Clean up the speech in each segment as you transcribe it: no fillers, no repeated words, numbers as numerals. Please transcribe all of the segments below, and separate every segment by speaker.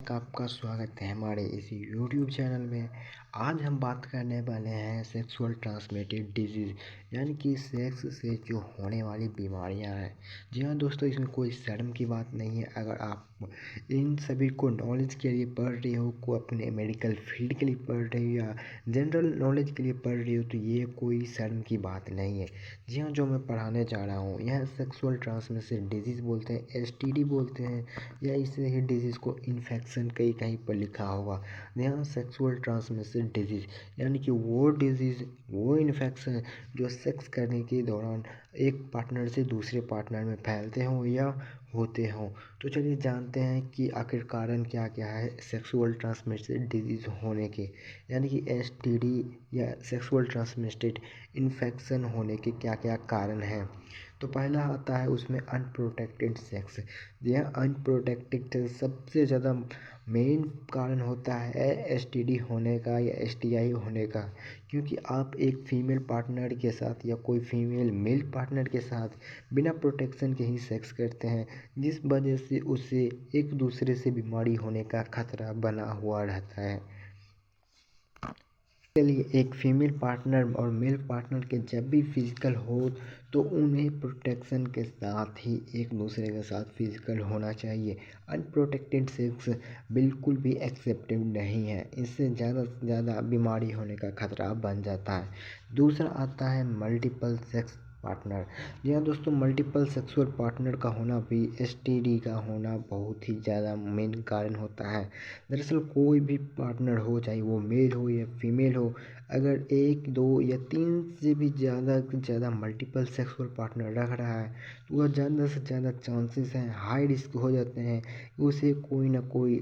Speaker 1: एक आपका स्वागत है हमारे इस यूट्यूब चैनल में। आज हम बात करने वाले हैं सेक्सुअल ट्रांसमिटेड डिजीज़ यानी कि सेक्स से जो होने वाली बीमारियां हैं। जी हाँ दोस्तों, इसमें कोई शर्म की बात नहीं है। अगर आप इन सभी को नॉलेज के लिए पढ़ रहे हो, को अपने मेडिकल फील्ड के लिए पढ़ रहे हो या जनरल नॉलेज के लिए पढ़ रहे हो, तो ये कोई शर्म की बात नहीं है। जी हाँ, जो मैं पढ़ाने जा रहा हूँ यह सेक्सुअल ट्रांसमिटेड डिजीज़ बोलते हैं, एसटीडी बोलते हैं, या इसे ही डिजीज़ को इन्फेक्शन कहीं कहीं पर लिखा होगा। यहाँ सेक्सुअल ट्रांसमिटेड डिजीज़ यानी कि वो डिजीज़, वो इन्फेक्शन जो सेक्स करने के दौरान एक पार्टनर से दूसरे पार्टनर में फैलते हों या होते हों। तो चलिए जानते हैं कि आखिर कारण क्या क्या है सेक्सुअल ट्रांसमिटेड डिजीज़ होने के, यानी कि एसटीडी या सेक्सुअल ट्रांसमिटेड इन्फेक्शन होने के क्या क्या कारण हैं। तो पहला आता है उसमें अनप्रोटेक्टेड सेक्स। यह अनप्रोटेक्टेड सबसे ज़्यादा मेन कारण होता है एसटीडी होने का या एसटीआई होने का, क्योंकि आप एक फीमेल पार्टनर के साथ या कोई फीमेल मेल पार्टनर के साथ बिना प्रोटेक्शन के ही सेक्स करते हैं, जिस वजह से उसे एक दूसरे से बीमारी होने का खतरा बना हुआ रहता है। के लिए एक फीमेल पार्टनर और मेल पार्टनर के जब भी फिजिकल हो तो उन्हें प्रोटेक्शन के साथ ही एक दूसरे के साथ फिजिकल होना चाहिए। अनप्रोटेक्टेड सेक्स बिल्कुल भी एक्सेप्टेड नहीं है, इससे ज़्यादा से ज़्यादा बीमारी होने का खतरा बन जाता है। दूसरा आता है मल्टीपल सेक्स पार्टनर। जी हाँ दोस्तों, मल्टीपल सेक्सुअल पार्टनर का होना भी एसटीडी का होना बहुत ही ज़्यादा मेन कारण होता है। दरअसल कोई भी पार्टनर हो, चाहे वो मेल हो या फीमेल हो, अगर एक, दो या तीन से भी ज़्यादा मल्टीपल सेक्सुअल पार्टनर रख रहा है तो वह ज़्यादा से ज़्यादा चांसेस हैं, हाई रिस्क हो जाते हैं कि उसे कोई ना कोई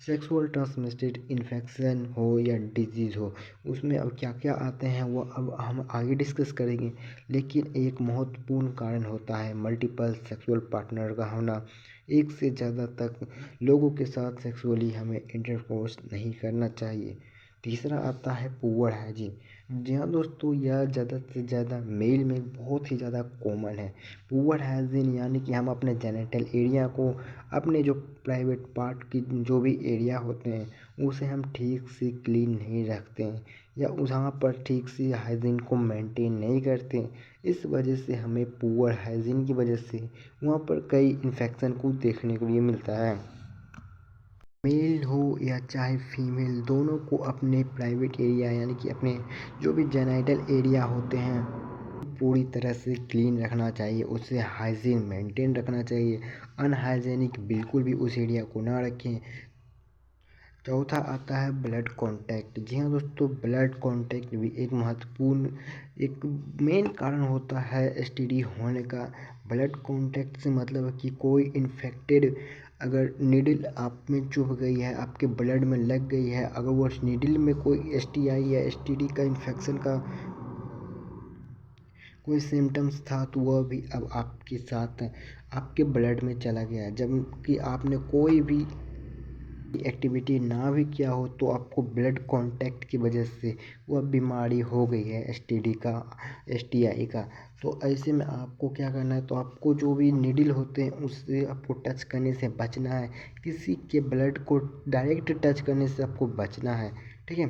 Speaker 1: सेक्सुअल ट्रांसमिटेड इन्फेक्शन हो या डिजीज़ हो। उसमें अब क्या क्या आते हैं वो अब हम आगे डिस्कस करेंगे, लेकिन एक महत्वपूर्ण कारण होता है मल्टीपल सेक्सुअल पार्टनर का होना। एक से ज़्यादा तक लोगों के साथ सेक्सुअली हमें इंटरकोर्स नहीं करना चाहिए। तीसरा आता है पुअर हाइजीन। जी हाँ दोस्तों, यह ज़्यादा से ज़्यादा मेल में बहुत ही ज़्यादा कॉमन है। पुअर हाइजीन यानी कि हम अपने जेनिटल एरिया को, अपने जो प्राइवेट पार्ट की जो भी एरिया होते हैं उसे हम ठीक से क्लीन नहीं रखते हैं या वहाँ पर ठीक से हाइजीन को मेंटेन नहीं करते। इस वजह से हमें पुअर हाइजीन की वजह से वहाँ पर कई इन्फेक्शन को देखने को लिए मिलता है। मेल हो या चाहे फीमेल, दोनों को अपने प्राइवेट एरिया यानी कि अपने जो भी जेनिटल एरिया होते हैं पूरी तरह से क्लीन रखना चाहिए, उससे हाइजीन मेंटेन रखना चाहिए। अनहाइजेनिक बिल्कुल भी उस एरिया को ना रखें। चौथा आता है ब्लड कांटेक्ट। जी हाँ दोस्तों, ब्लड कांटेक्ट भी एक महत्वपूर्ण, एक मेन कारण होता है एसटीडी होने का। ब्लड कांटेक्ट से मतलब है कि कोई इन्फेक्टेड अगर नीडल आप में चुभ गई है, आपके ब्लड में लग गई है, अगर वो नीडल में कोई एसटीआई या एसटीडी का इन्फेक्शन का कोई सिम्टम्स था तो वह भी अब आपके साथ आपके ब्लड में चला गया, जबकि आपने कोई भी एक्टिविटी ना भी किया हो तो आपको ब्लड कांटेक्ट की वजह से वह बीमारी हो गई है एसटीडी का, एसटीआई का। तो ऐसे में आपको क्या करना है, तो आपको जो भी नीडल होते हैं उससे आपको टच करने से बचना है, किसी के ब्लड को डायरेक्ट टच करने से आपको बचना है। ठीक है,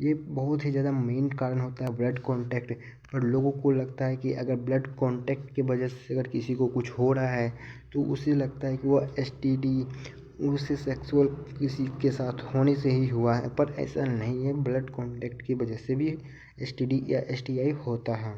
Speaker 1: ये बहुत ही ज़्यादा मेन कारण होता है ब्लड कांटेक्ट। पर लोगों को लगता है कि अगर ब्लड कांटेक्ट की वजह से अगर किसी को कुछ हो रहा है तो उसे लगता है कि वह एसटीडी उससे सेक्सुअल किसी के साथ होने से ही हुआ है, पर ऐसा नहीं है। ब्लड कांटेक्ट की वजह से भी एसटीडी या एसटीआई होता है।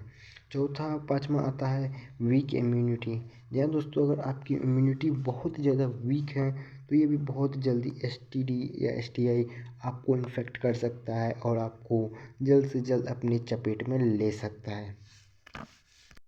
Speaker 1: पाँचवा आता है वीक इम्यूनिटी। जी हाँ दोस्तों, अगर आपकी इम्यूनिटी बहुत ज़्यादा वीक है तो ये भी बहुत जल्दी एसटीडी या एसटीआई आपको इन्फेक्ट कर सकता है और आपको जल्द से जल्द अपनी चपेट में ले सकता है।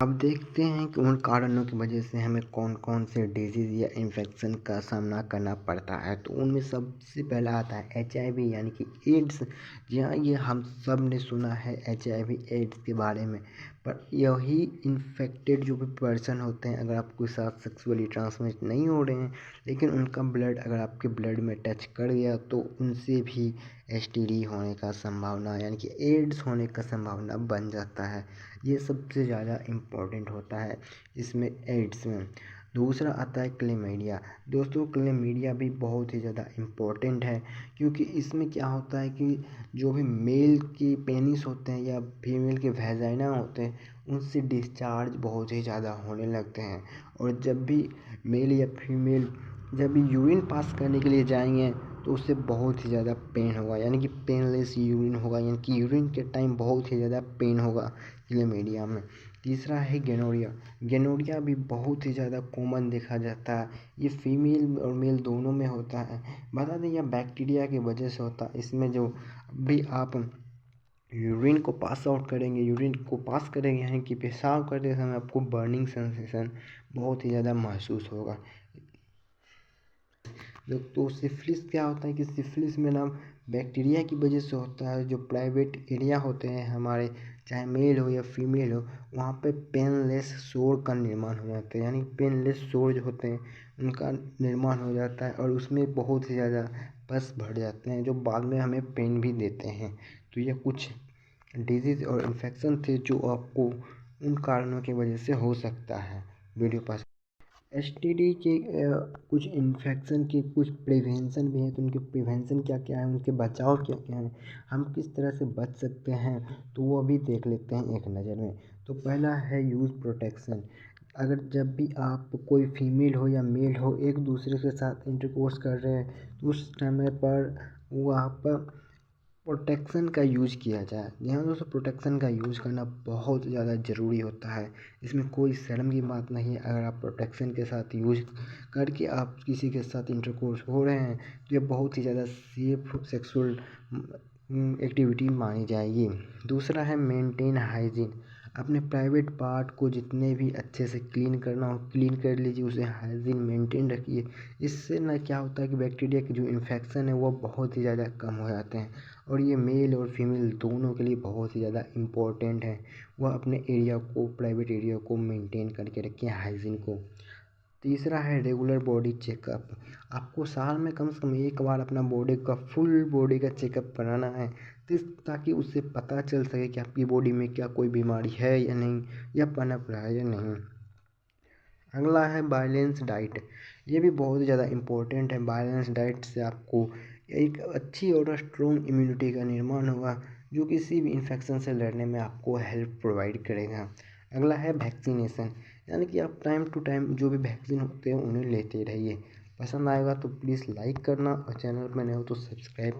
Speaker 1: अब देखते हैं कि उन कारणों की वजह से हमें कौन कौन से डिजीज़ या इन्फेक्शन का सामना करना पड़ता है। तो उनमें सबसे पहला आता है एचआईवी यानी कि एड्स। जी हाँ, ये हम सब ने सुना है एचआईवी एड्स के बारे में, पर यही इन्फेक्टेड जो भी पर्सन होते हैं, अगर आपके साथ सेक्सुअली ट्रांसमिट नहीं हो रहे हैं लेकिन उनका ब्लड अगर आपके ब्लड में टच कर गया तो उनसे भी एसटीडी होने का संभावना यानी कि एड्स होने का संभावना बन जाता है। ये सबसे ज़्यादा इम्पोर्टेंट होता है इसमें एड्स में। दूसरा आता है क्लेमीडिया। दोस्तों क्लेमीडिया भी बहुत ही ज़्यादा इम्पोर्टेंट है, क्योंकि इसमें क्या होता है कि जो भी मेल की पेनिस होते हैं या फीमेल के वैजाइना होते हैं, उनसे डिस्चार्ज बहुत ही ज़्यादा होने लगते हैं। और जब भी मेल या फीमेल जब भी यूरिन पास करने के लिए जाएंगे तो उससे बहुत ही ज़्यादा पेन होगा, यानी कि पेनलेस यूरिन होगा, यानी कि यूरिन के टाइम बहुत ही ज़्यादा पेन होगा क्लेमीडिया में। तीसरा है गोनोरिया। गोनोरिया भी बहुत ही ज़्यादा कॉमन देखा जाता है। ये फीमेल और मेल दोनों में होता है। बता दें यह बैक्टीरिया की वजह से होता है। इसमें जो भी आप यूरिन को पास आउट करेंगे, यूरिन को पास करेंगे, यानी कि पेशाब करते समय आपको बर्निंग सेंसेशन बहुत ही ज़्यादा महसूस होगा। तो सिफिलिस क्या होता है कि सिफिलिस में ना बैक्टीरिया की वजह से होता है। जो प्राइवेट एरिया होते हैं हमारे, चाहे मेल हो या फीमेल हो, वहाँ पे पेनलेस सोर का निर्माण हो जाता है, यानी पेनलेस सोर जो होते हैं उनका निर्माण हो जाता है और उसमें बहुत ही ज़्यादा पस भर जाते हैं, जो बाद में हमें पेन भी देते हैं। तो ये कुछ डिजीज़ और इन्फेक्शन थे जो आपको उन कारणों की वजह से हो सकता है। वीडियो पास एसटीडी के कुछ इन्फेक्शन के कुछ प्रिवेंशन भी हैं, तो उनके प्रिवेंशन क्या क्या है, उनके बचाव क्या क्या हैं, हम किस तरह से बच सकते हैं, तो वो अभी देख लेते हैं एक नज़र में। तो पहला है यूज़ प्रोटेक्शन। अगर जब भी आप कोई फीमेल हो या मेल हो एक दूसरे के साथ इंटरकोर्स कर रहे हैं तो उस समय पर वहाँ पर प्रोटेक्शन का यूज़ किया जाए। जी हाँ दोस्तों, प्रोटेक्शन का यूज़ करना बहुत ज़्यादा ज़रूरी होता है। इसमें कोई शर्म की बात नहीं है। अगर आप प्रोटेक्शन के साथ यूज़ करके आप किसी के साथ इंटरकोर्स हो रहे हैं तो ये बहुत ही ज़्यादा सेफ सेक्सुअल एक्टिविटी मानी जाएगी। दूसरा है मेंटेन हाइजीन। अपने प्राइवेट पार्ट को जितने भी अच्छे से क्लीन करना हो क्लीन कर लीजिए, उसे हाइजीन मेंटेन रखिए। इससे ना क्या होता है कि बैक्टीरिया की जो इन्फेक्शन है वो बहुत ही ज़्यादा कम हो जाते हैं। और ये मेल और फीमेल दोनों के लिए बहुत ही ज़्यादा इम्पोर्टेंट है। वह अपने एरिया को, प्राइवेट एरिया को मेंटेन करके रखें, हाइजीन को। तीसरा है रेगुलर बॉडी चेकअप। आपको साल में कम से कम एक बार अपना बॉडी का फुल बॉडी का चेकअप कराना है, ताकि उससे पता चल सके कि आपकी बॉडी में क्या कोई बीमारी है या नहीं, या पनप रहा है या नहीं। अगला है बैलेंस डाइट। ये भी बहुत ज़्यादा इम्पोर्टेंट है। बैलेंस डाइट से आपको एक अच्छी और स्ट्रॉन्ग इम्यूनिटी का निर्माण होगा, जो किसी भी इन्फेक्शन से लड़ने में आपको हेल्प प्रोवाइड करेगा। अगला है वैक्सीनेशन, यानी कि आप टाइम टू टाइम जो भी वैक्सीन होते हैं उन्हें लेते रहिए। पसंद आएगा तो प्लीज़ लाइक करना और चैनल पर नए हो तो सब्सक्राइब